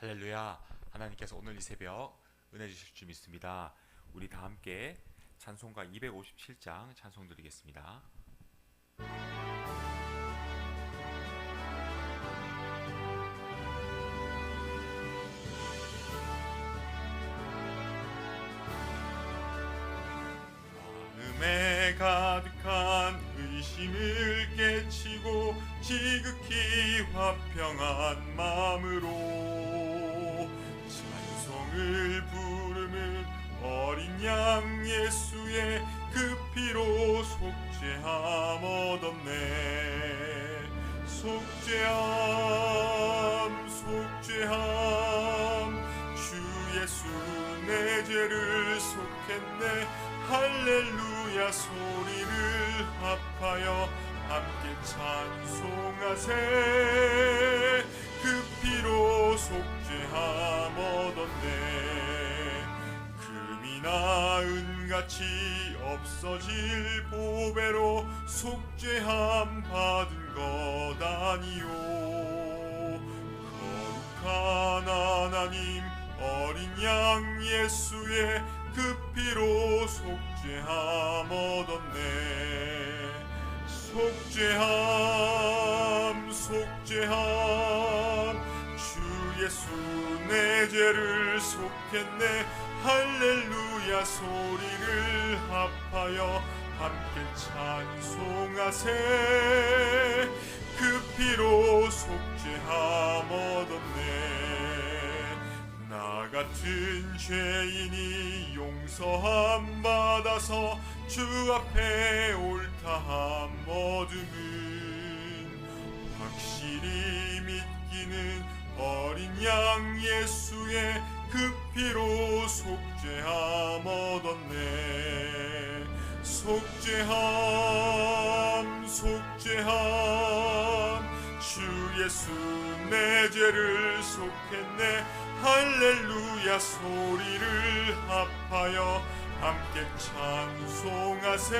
할렐루야. 하나님께서 오늘 이 새벽 은혜 주실 줄 믿습니다. 우리 다 함께 찬송가 257장 찬송 드리겠습니다. 마음에 가득한 의심을 깨치고 지극히 화평한 마음으로 찬송을 부르는 어린 양 예수의 그 피로 속죄함 얻었네. 속죄함 속죄함 주 예수 내 죄를 속했네. 할렐루야 소리를 합하여 함께 찬송하세. 그 피로 속죄함 얻었네. 금이나 은같이 없어질 보배로 속죄함 받은 것 아니요. 거룩한 하나님 어린 양 예수의 그 피로 속죄함 얻었네. 속죄함 속죄함 주 예수 내 죄를 속했네. 할렐루야 소리를 합하여 함께 찬송하세. 그 피로 속죄함 얻었네. 나 같은 죄인이 용서함 받아서 주 앞에 옳다함 얻음은 확실히 믿기는 어린 양 예수의 그 피로 속죄함 얻었네. 속죄함 속죄함 주 예수 내 죄를 속했네. 할렐루야 소리를 합하여 함께 찬송하세.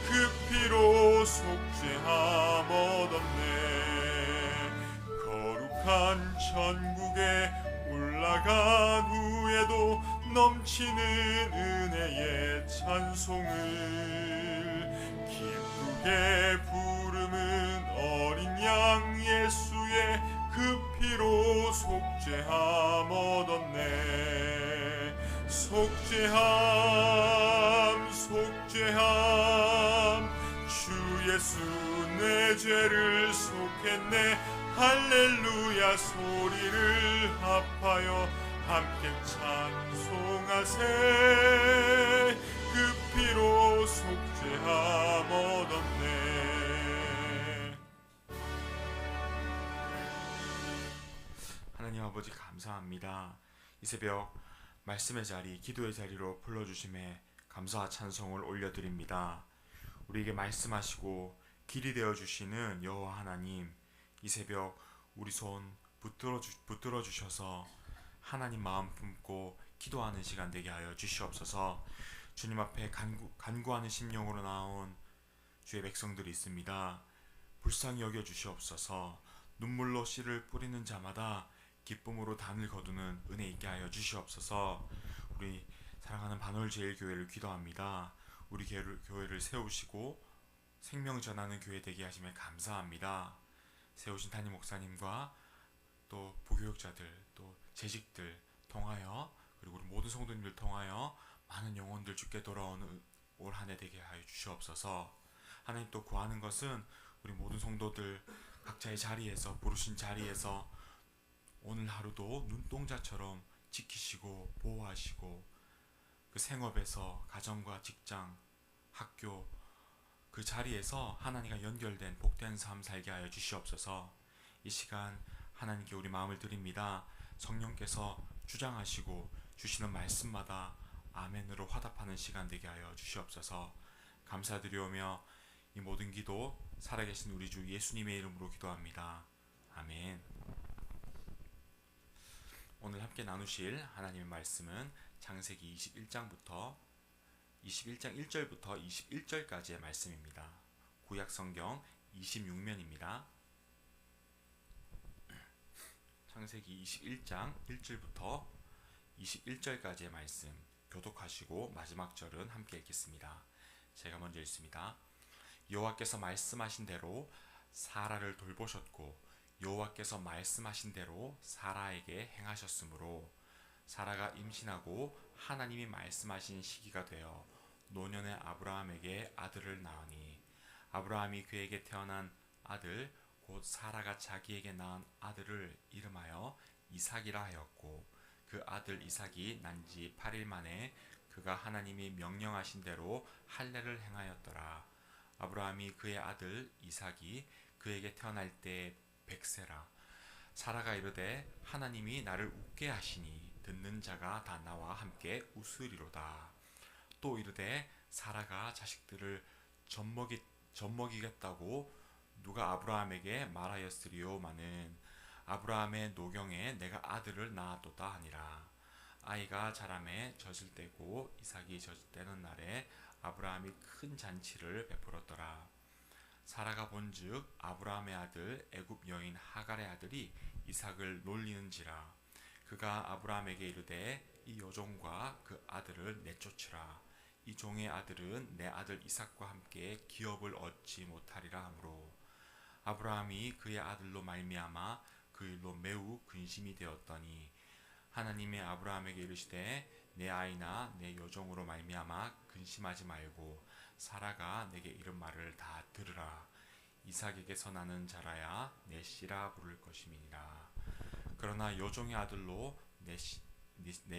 그 피로 속죄함 얻었네. 거룩한 천국에 올라간 후에도 넘치는 은혜의 찬송을 기쁘게 부르는 어린 양 예수의 그 피로 속죄함 얻었네. 속죄함 속죄함 주 예수 내 죄를 속했네. 할렐루야 소리를 합하여 함께 찬송하세. 그 피로 속죄함 얻었네. 하나님 아버지 감사합니다. 이 새벽 말씀의 자리, 기도의 자리로 불러주심에 감사와 찬송을 올려드립니다. 우리에게 말씀하시고 길이 되어주시는 여호와 하나님, 이 새벽 우리 손 붙들어 주셔서 하나님 마음 품고 기도하는 시간 되게 하여 주시옵소서. 주님 앞에 간구하는 심령으로 나온 주의 백성들이 있습니다. 불쌍히 여겨 주시옵소서. 눈물로 씨를 뿌리는 자마다 기쁨으로 단을 거두는 은혜 있게 하여 주시옵소서. 우리 사랑하는 반월제일교회를 기도합니다. 우리 교회를 세우시고 생명 전하는 교회 되게 하심에 감사합니다. 세우신 담임 목사님과 또 부교육자들 또 재직들 통하여 그리고 우리 모든 성도님들 통하여 많은 영혼들 주께 돌아오는 올 한 해 되게 하여 주시옵소서. 하나님 또 구하는 것은 우리 모든 성도들 각자의 자리에서 부르신 자리에서 오늘 하루도 눈동자처럼 지키시고 보호하시고 그 생업에서 가정과 직장 학교 그 자리에서 하나님과 연결된 복된 삶 살게 하여 주시옵소서. 이 시간 하나님께 우리 마음을 드립니다. 성령께서 주장하시고 주시는 말씀마다 아멘으로 화답하는 시간 되게 하여 주시옵소서. 감사드리오며 이 모든 기도 살아계신 우리 주 예수님의 이름으로 기도합니다. 아멘. 오늘 함께 나누실 하나님의 말씀은 창세기 21장 1절부터 21절까지의 말씀입니다. 구약 성경 26면입니다. 창세기 21장 1절부터 21절까지의 말씀 교독하시고 마지막 절은 함께 읽겠습니다. 제가 먼저 읽습니다. 여호와께서 말씀하신 대로 사라를 돌보셨고 여호와께서 말씀하신 대로 사라에게 행하셨으므로 사라가 임신하고 하나님이 말씀하신 시기가 되어 노년의 아브라함에게 아들을 낳으니 아브라함이 그에게 태어난 아들 곧 사라가 자기에게 낳은 아들을 이름하여 이삭이라 하였고 그 아들 이삭이 난 지 8일 만에 그가 하나님이 명령하신 대로 할례를 행하였더라. 아브라함이 그의 아들 이삭이 그에게 태어날 때 백세라. 사라가 이르되 하나님이 나를 웃게 하시니 듣는 자가 다 나와 함께 웃으리로다. 또 이르되 사라가 자식들을 젖먹이겠다고 누가 아브라함에게 말하였으리요마는 아브라함의 노경에 내가 아들을 낳았도다 하니라. 아이가 자라매 젖을 때고 이삭이 젖을 때는 날에 아브라함이 큰 잔치를 베풀었더라. 사라가 본즉 아브라함의 아들 애굽 여인 하갈의 아들이 이삭을 놀리는지라. 그가 아브라함에게 이르되 이 여종과 그 아들을 내쫓으라. 이 종의 아들은 내 아들 이삭과 함께 기업을 얻지 못하리라 하므로 아브라함이 그의 아들로 말미암아 그 일로 매우 근심이 되었더니 하나님의 아브라함에게 이르시되 내 아이나 내 여종으로 말미암아 근심하지 말고 사라가 내게 이른 말을 다 들으라. 이삭에게서 나는 자라야 내 씨라 부를 것임이니라. 그러나 여종의 아들로 내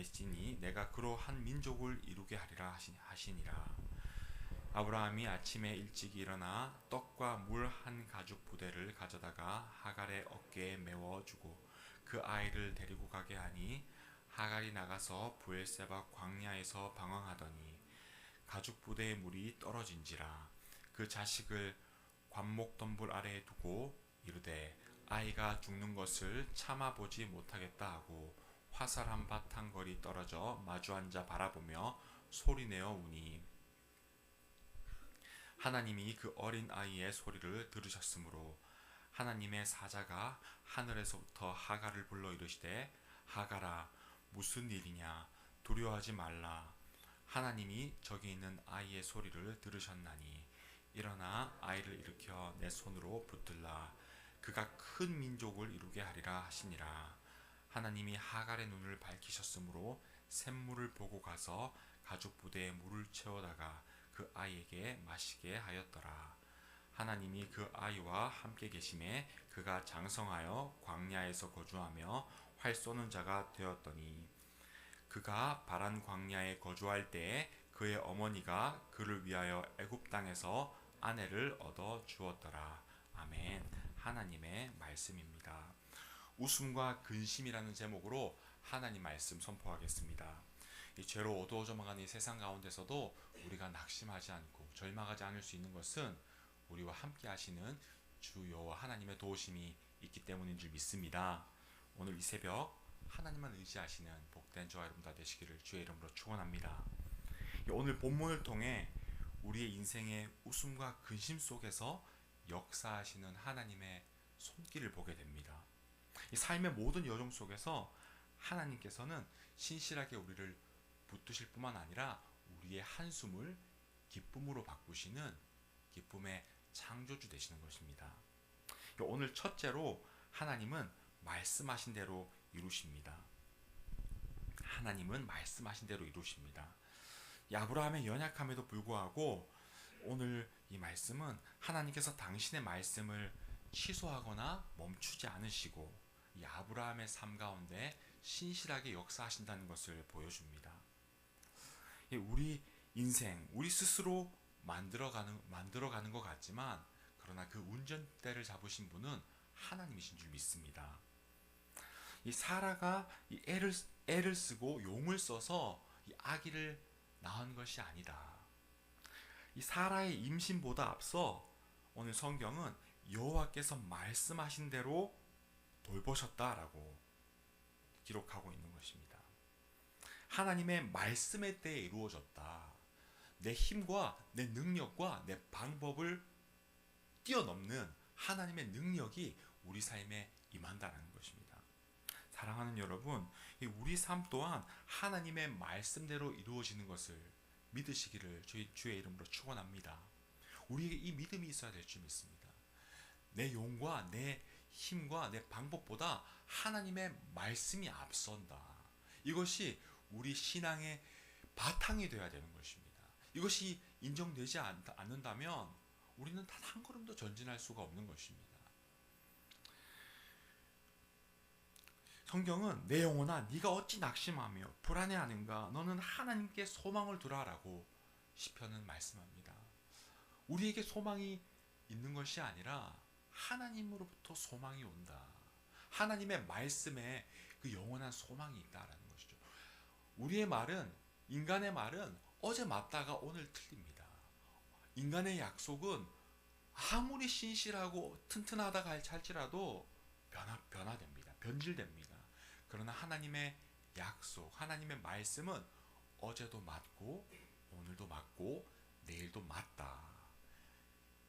씨니 내가 그로 한 민족을 이루게 하리라 하시니라. 아브라함이 아침에 일찍 일어나 떡과 물 한 가죽 부대를 가져다가 하갈의 어깨에 메워주고 그 아이를 데리고 가게 하니 하갈이 나가서 브엘세바 광야에서 방황하더니 가죽 부대의 물이 떨어진지라. 그 자식을 관목덤불 아래에 두고 이르되 아이가 죽는 것을 참아보지 못하겠다 하고 화살 한 바탕 거리 떨어져 마주 앉아 바라보며 소리내어 우니 하나님이 그 어린 아이의 소리를 들으셨으므로 하나님의 사자가 하늘에서부터 하갈을 불러 이르시되 하갈아 무슨 일이냐 두려워하지 말라. 하나님이 저기 있는 아이의 소리를 들으셨나니 일어나 아이를 일으켜 내 손으로 붙들라. 그가 큰 민족을 이루게 하리라 하시니라. 하나님이 하갈의 눈을 밝히셨으므로 샘물을 보고 가서 가죽 부대에 물을 채워다가 그 아이에게 마시게 하였더라. 하나님이 그 아이와 함께 계심에 그가 장성하여 광야에서 거주하며 활 쏘는 자가 되었더니 그가 바란 광야에 거주할 때에 그의 어머니가 그를 위하여 애굽 땅에서 아내를 얻어 주었더라. 아멘. 하나님의 말씀입니다. 웃음과 근심이라는 제목으로 하나님 말씀 선포하겠습니다. 이 죄로 어두워져만 이 세상 가운데서도 우리가 낙심하지 않고 절망하지 않을 수 있는 것은 우리와 함께 하시는 주 여호와 하나님의 도우심이 있기 때문인 줄 믿습니다. 오늘 이 새벽 하나님만 의지하시는 복된 저와 여러분 다 되시기를 주의 이름으로 축원합니다. 오늘 본문을 통해 우리의 인생의 웃음과 근심 속에서 역사하시는 하나님의 손길을 보게 됩니다. 이 삶의 모든 여정 속에서 하나님께서는 신실하게 우리를 붙드실 뿐만 아니라 우리의 한숨을 기쁨으로 바꾸시는 기쁨의 창조주 되시는 것입니다. 오늘 첫째로 하나님은 말씀하신 대로 이루십니다. 하나님은 말씀하신 대로 이루십니다. 아브라함의 연약함에도 불구하고 오늘 이 말씀은 하나님께서 당신의 말씀을 취소하거나 멈추지 않으시고 이 아브라함의 삶 가운데 신실하게 역사하신다는 것을 보여줍니다. 우리 인생, 우리 스스로 만들어가는 것 같지만 그러나 그 운전대를 잡으신 분은 하나님이신 줄 믿습니다. 이 사라가 이 애를 쓰고 용을 써서 이 아기를 낳은 것이 아니다. 이 사라의 임신보다 앞서 오늘 성경은 여호와께서 말씀하신 대로 돌보셨다라고 기록하고 있는 것입니다. 하나님의 말씀에 대해 이루어졌다. 내 힘과 내 능력과 내 방법을 뛰어넘는 하나님의 능력이 우리 삶에 임한다는 것입니다. 사랑하는 여러분, 우리 삶 또한 하나님의 말씀대로 이루어지는 것을 믿으시기를 저희 주의 이름으로 축원합니다. 우리에게 이 믿음이 있어야 될 줄 믿습니다. 내 용과 내 힘과 내 방법보다 하나님의 말씀이 앞선다. 이것이 우리 신앙의 바탕이 되어야 되는 것입니다. 이것이 인정되지 않는다면 우리는 단 한 걸음도 전진할 수가 없는 것입니다. 성경은 내 영혼아 네가 어찌 낙심하며 불안해하는가 너는 하나님께 소망을 두라라고 시편은 말씀합니다. 우리에게 소망이 있는 것이 아니라 하나님으로부터 소망이 온다. 하나님의 말씀에 그 영원한 소망이 있다라는 것이죠. 우리의 말은, 인간의 말은 어제 맞다가 오늘 틀립니다. 인간의 약속은 아무리 신실하고 튼튼하다가 할지라도 변화됩니다. 변질됩니다. 그러나 하나님의 약속, 하나님의 말씀은 어제도 맞고 오늘도 맞고 내일도 맞다.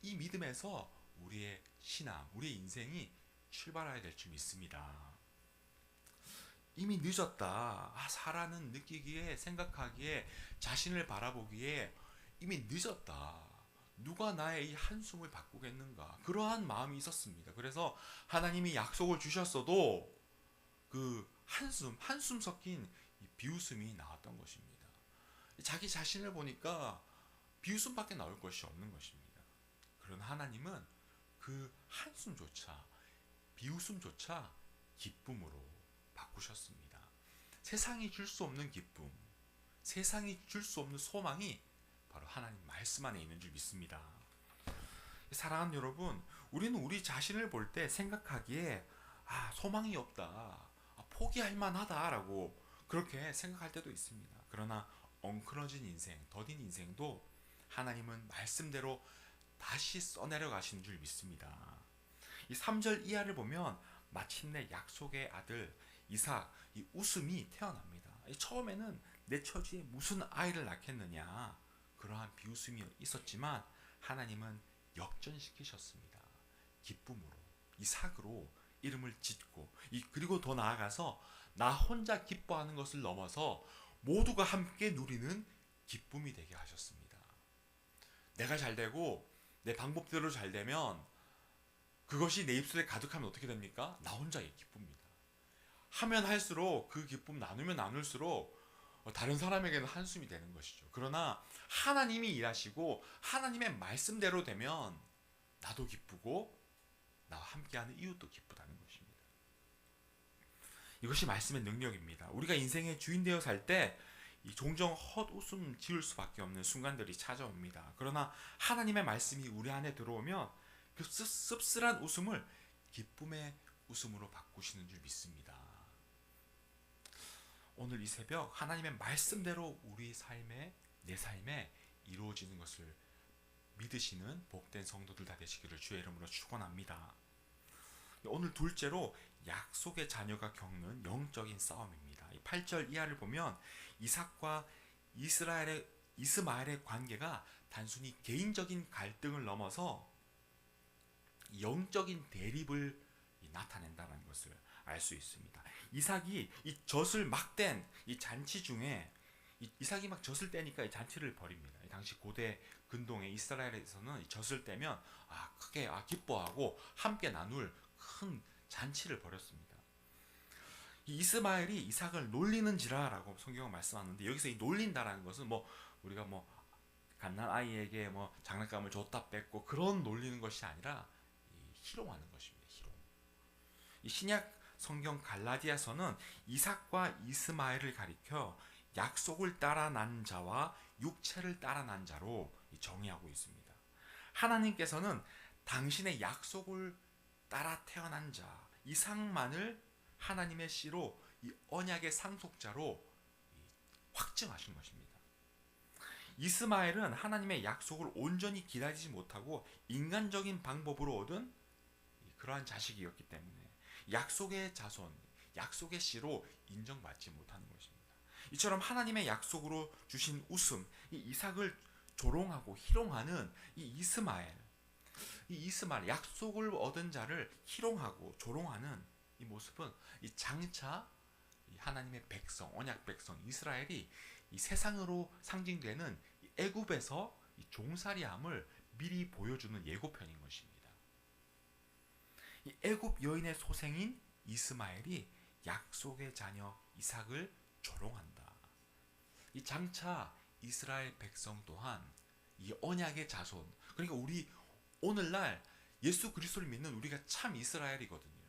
이 믿음에서 우리의 신앙, 우리의 인생이 출발해야 될 줄 믿습니다. 이미 늦었다. 사라는 느끼기에, 생각하기에, 자신을 바라보기에 이미 늦었다. 누가 나의 이 한숨을 바꾸겠는가? 그러한 마음이 있었습니다. 그래서 하나님이 약속을 주셨어도 그 한숨 섞인 비웃음이 나왔던 것입니다. 자기 자신을 보니까 비웃음밖에 나올 것이 없는 것입니다. 그러나 하나님은 그 한숨조차, 비웃음조차 기쁨으로 바꾸셨습니다. 세상이 줄 수 없는 기쁨, 세상이 줄 수 없는 소망이 바로 하나님 말씀 안에 있는 줄 믿습니다. 사랑하는 여러분, 우리는 우리 자신을 볼 때 생각하기에 소망이 없다, 포기할 만하다라고 그렇게 생각할 때도 있습니다. 그러나 엉클어진 인생, 더딘 인생도 하나님은 말씀대로 다시 써내려 가시는 줄 믿습니다. 이 3절 이하를 보면 마침내 약속의 아들 이삭, 이 웃음이 태어납니다. 처음에는 내 처지에 무슨 아이를 낳겠느냐, 그러한 비웃음이 있었지만 하나님은 역전시키셨습니다. 기쁨으로, 이삭으로 이름을 짓고, 그리고 더 나아가서 나 혼자 기뻐하는 것을 넘어서 모두가 함께 누리는 기쁨이 되게 하셨습니다. 내가 잘 되고 내 방법대로 잘 되면 그것이 내 입술에 가득하면 어떻게 됩니까? 나 혼자의 기쁩니다. 하면 할수록, 그 기쁨 나누면 나눌수록 다른 사람에게는 한숨이 되는 것이죠. 그러나 하나님이 일하시고 하나님의 말씀대로 되면 나도 기쁘고 나와 함께하는 이웃도 기쁘다는 것입니다. 이것이 말씀의 능력입니다. 우리가 인생의 주인 되어 살 때 종종 헛웃음 지을 수밖에 없는 순간들이 찾아옵니다. 그러나 하나님의 말씀이 우리 안에 들어오면 그 씁쓸한 웃음을 기쁨의 웃음으로 바꾸시는 줄 믿습니다. 오늘 이 새벽 하나님의 말씀대로 우리 삶에, 내 삶에 이루어지는 것을 믿으시는 복된 성도들 다 되시기를 주의 이름으로 축원합니다. 오늘 둘째로 약속의 자녀가 겪는 영적인 싸움입니다. 8절 이하를 보면 이삭과 이스마엘의 관계가 단순히 개인적인 갈등을 넘어서 영적인 대립을 나타낸다는 것을 알 수 있습니다. 이삭이 이 젖을 막 뗀 이 잔치 중에 이삭이 막 젖을 떼니까 이 잔치를 벌입니다. 당시 고대 근동의 이스라엘에서는 이 젖을 떼면 크게 기뻐하고 함께 나눌 큰 잔치를 벌였습니다. 이 이스마엘이 이삭을 놀리는지라라고 성경은 말씀하는데, 여기서 이 놀린다라는 것은 우리가 갓난 아이에게 장난감을 줬다 뺐고 그런 놀리는 것이 아니라 희롱하는 것입니다. 희롱. 이 신약 성경 갈라디아서는 이삭과 이스마엘을 가리켜 약속을 따라 난 자와 육체를 따라 난 자로 정의하고 있습니다. 하나님께서는 당신의 약속을 따라 태어난 자 이삭만을 하나님의 씨로, 이 언약의 상속자로 확증하신 것입니다. 이스마엘은 하나님의 약속을 온전히 기다리지 못하고 인간적인 방법으로 얻은 그러한 자식이었기 때문에 약속의 자손, 약속의 씨로 인정받지 못하는 것입니다. 이처럼 하나님의 약속으로 주신 웃음, 이 이삭을 조롱하고 희롱하는 이 이스마엘, 약속을 얻은 자를 희롱하고 조롱하는 이 모습은 이 장차 이 하나님의 백성, 언약 백성 이스라엘이 이 세상으로 상징되는 이 애굽에서 이 종살이함을 미리 보여주는 예고편인 것입니다. 이 애굽 여인의 소생인 이스마엘이 약속의 자녀 이삭을 조롱한다. 이 장차 이스라엘 백성 또한 이 언약의 자손, 그러니까 우리 오늘날 예수 그리스도를 믿는 우리가 참 이스라엘이거든요.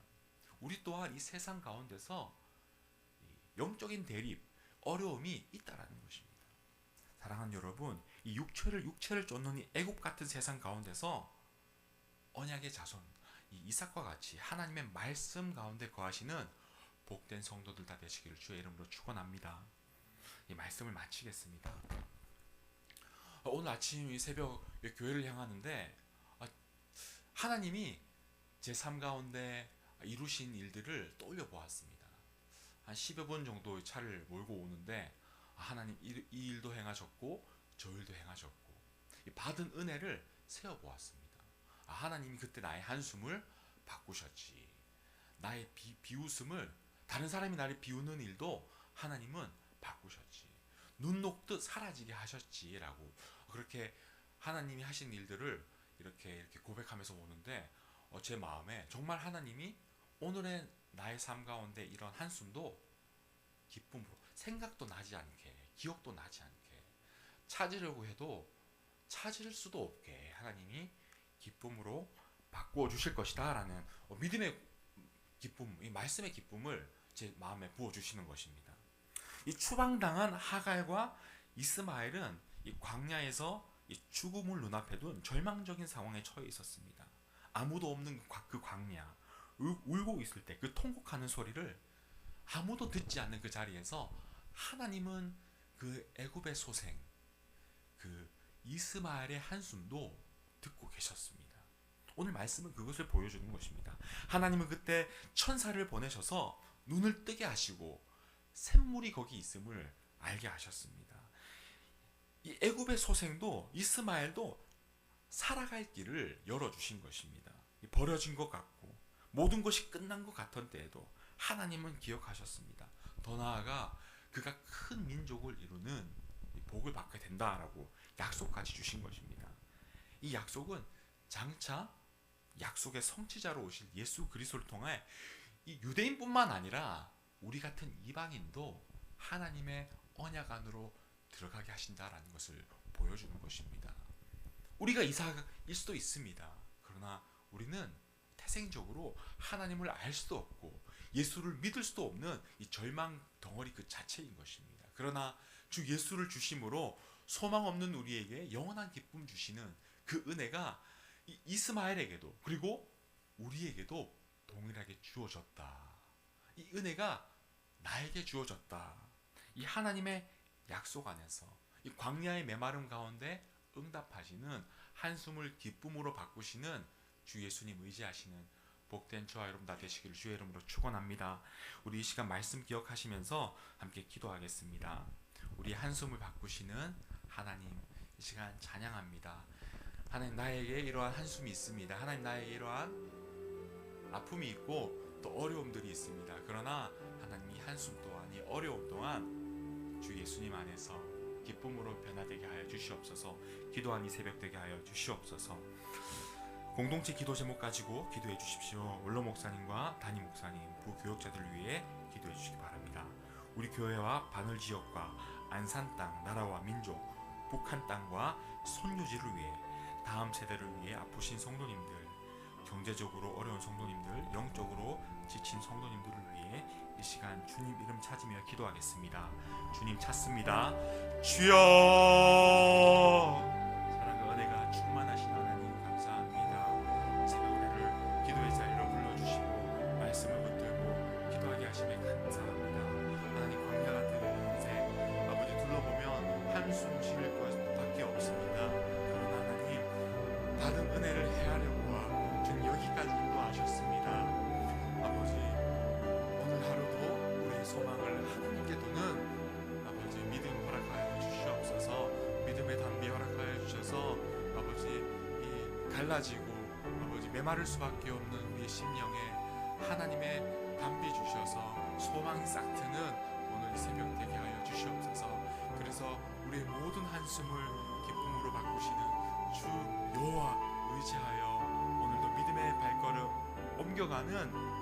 우리 또한 이 세상 가운데서 영적인 대립, 어려움이 있다라는 것입니다. 사랑하는 여러분, 이 육체를 쫓는 이 애국 같은 세상 가운데서 언약의 자손, 이 이삭과 같이 하나님의 말씀 가운데 거하시는 복된 성도들 다 되시기를 주의 이름으로 축원합니다. 이 말씀을 마치겠습니다. 오늘 아침 이 새벽에 교회를 향하는데 하나님이 제 삶 가운데 이루신 일들을 떠올려 보았습니다. 한 10여 번 정도 차를 몰고 오는데 하나님 이 일도 행하셨고 저 일도 행하셨고 받은 은혜를 세어 보았습니다. 하나님이 그때 나의 한숨을 바꾸셨지. 나의 비웃음을, 다른 사람이 나를 비우는 일도 하나님은 바꾸셨지. 눈 녹듯 사라지게 하셨지라고 그렇게 하나님이 하신 일들을 이렇게 고백하면서 오는데 제 마음에 정말 하나님이 오늘의 나의 삶 가운데 이런 한숨도 기쁨으로, 생각도 나지 않게, 기억도 나지 않게, 찾으려고 해도 찾을 수도 없게 하나님이 기쁨으로 바꾸어 주실 것이다 라는 믿음의 기쁨, 이 말씀의 기쁨을 제 마음에 부어 주시는 것입니다. 이 추방당한 하갈과 이스마엘은 이 광야에서 이 죽음을 눈앞에 둔 절망적인 상황에 처해 있었습니다. 아무도 없는 그 광야, 울고 있을 때 그 통곡하는 소리를 아무도 듣지 않는 그 자리에서 하나님은 그 애굽의 소생, 그 이스마엘의 한숨도 듣고 계셨습니다. 오늘 말씀은 그것을 보여주는 것입니다. 하나님은 그때 천사를 보내셔서 눈을 뜨게 하시고 샘물이 거기 있음을 알게 하셨습니다. 이 애굽의 소생도 이스마엘도 살아갈 길을 열어주신 것입니다. 버려진 것 같고 모든 것이 끝난 것 같은 때에도 하나님은 기억하셨습니다. 더 나아가 그가 큰 민족을 이루는 복을 받게 된다라고 약속까지 주신 것입니다. 이 약속은 장차 약속의 성취자로 오실 예수 그리스도를 통해 이 유대인뿐만 아니라 우리 같은 이방인도 하나님의 언약 안으로 들어가게 하신다라는 것을 보여주는 것입니다. 우리가 이삭일 수도 있습니다. 그러나 우리는 태생적으로 하나님을 알 수도 없고 예수를 믿을 수도 없는 이 절망 덩어리 그 자체인 것입니다. 그러나 주 예수를 주심으로 소망 없는 우리에게 영원한 기쁨 주시는 그 은혜가 이스마엘에게도 그리고 우리에게도 동일하게 주어졌다. 이 은혜가 나에게 주어졌다. 이 하나님의 약속 안에서 이 광야의 메마름 가운데 응답하시는 한숨을 기쁨으로 바꾸시는 주 예수님 의지하시는 복된 저와 여러분 다 되시기를 주의 이름으로 축원합니다. 우리 이 시간 말씀 기억하시면서 함께 기도하겠습니다. 우리 한숨을 바꾸시는 하나님, 이 시간 찬양합니다. 하나님, 나에게 이러한 한숨이 있습니다. 하나님, 나에게 이러한 아픔이 있고 또 어려움들이 있습니다. 그러나 하나님, 이 한숨 또한, 이 어려움 또한 주 예수님 안에서 기쁨으로 변화되게 하여 주시옵소서. 기도한 이 새벽 되게 하여 주시옵소서. 공동체 기도 제목 가지고 기도해 주십시오. 원로 목사님과 담임 목사님, 부교역자들을 위해 기도해 주시기 바랍니다. 우리 교회와 바늘 지역과 안산 땅, 나라와 민족, 북한 땅과 손유지를 위해, 다음 세대를 위해 아프신 성도님들, 경제적으로 어려운 성도님들, 영적으로 지친 성도님들을 위해 이 시간 주님 이름 찾으며 기도하겠습니다. 주님 찾습니다. 주여! 사랑과 은혜가 충만하신 하나님 감사합니다. 새벽 우리를 기도의 자리로 불러주시고 말씀을 붙들고 기도하게 하심에 감사합니다. 하나님, 광야 같은 인생 아버지 둘러보면 한숨 쉴 것밖에 없습니다. 그러나 하나님, 받은 은혜를 헤아려보아 주님 여기까지 인도하셨습니다. 아버지, 오늘 하루도 우리의 소망을 하나님께 두는 아버지 믿음 허락하여 주시옵소서. 믿음의 담비 허락하여 주셔서 아버지 이 갈라지고 아버지 메마를 수밖에 없는 우리의 심령에 하나님의 담비 주셔서 소망이 싹 트는 오늘 이 새벽 되게 하여 주시옵소서. 그래서 우리의 모든 한숨을 기쁨으로 바꾸시는 주 여호와 의지하여 오늘도 믿음의 발걸음 옮겨가는